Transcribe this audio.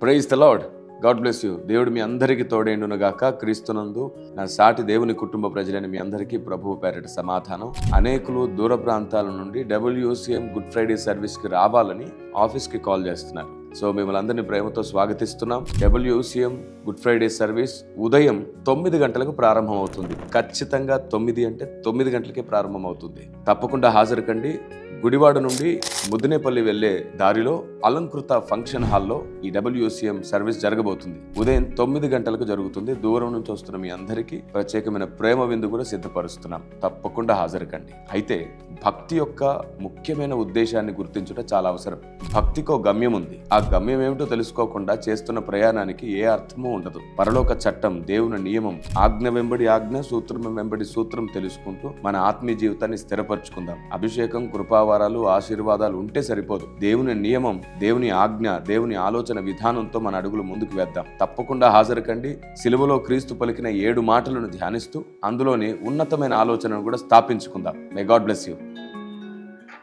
Praise the lord. God bless you. దేవుడు మీ అందరికీ తోడేండునుగాక. క్రీస్తునందు నా సాటి దేవుని కుటుంబ ప్రజలైన మీ అందరికీ ప్రభువు పేరిట సమాధానం. అనేకులు దూర ప్రాంతాల నుండి WCM గుడ్ ఫ్రైడే సర్వీస్కి రావాలని ఆఫీస్కి కాల్ చేస్తున్నారు. సో మిమ్మల్ని అందరినీ ప్రేమతో స్వాగతిస్తున్నాం. WCM గుడ్ ఫ్రైడే సర్వీస్ ఉదయం 9 గంటలకు ప్రారంభం అవుతుంది. ఖచ్చితంగా 9 అంటే 9 గంటలకే ప్రారంభం అవుతుంది. తప్పకుండా హాజరు కండి. గుడివాడ నుండి ముద్దినేపల్లి వెళ్లే దారిలో అలంకృత ఫంక్షన్ హాల్లో ఈ WCM సర్వీస్ జరగబోతుంది. ఉదయం 9 గంటలకు జరుగుతుంది. దూరం నుంచి వస్తున్న మీ అందరికీ ప్రత్యేకమైన ప్రేమ విందు కూడా సిద్ధపరుస్తున్నాం. తప్పకుండా హాజరు కండి. అయితే భక్తి యొక్క ముఖ్యమైన ఉద్దేశాన్ని గుర్తించుట చాలా అవసరం. భక్తికో గమ్యం ఉంది. ఆ గమ్యం ఏమిటో తెలుసుకోకుండా చేస్తున్న ప్రయాణానికి ఏ అర్థమూ ఉండదు. పరలోక చట్టం, దేవుని నియమం, ఆజ్ఞ వెంబడి ఆజ్ఞ, సూత్రం వెంబడి సూత్రం తెలుసుకుంటూ మన ఆత్మీయ జీవితాన్ని స్థిరపరచుకుందాం. అభిషేకం, కృపావరాలు, ఆశీర్వాదాలు ఉంటే సరిపోదు. దేవుని నియమం, దేవుని ఆజ్ఞ, దేవుని ఆలోచన విధానంతో మన అడుగులు ముందుకు వేద్దాం. తప్పకుండా హాజరు కండి. సిలువలో క్రీస్తు పలికిన 7 మాటలను ధ్యానిస్తూ అందులోని ఉన్నతమైన ఆలోచనను కూడా స్థాపించుకుందాం. May God bless you.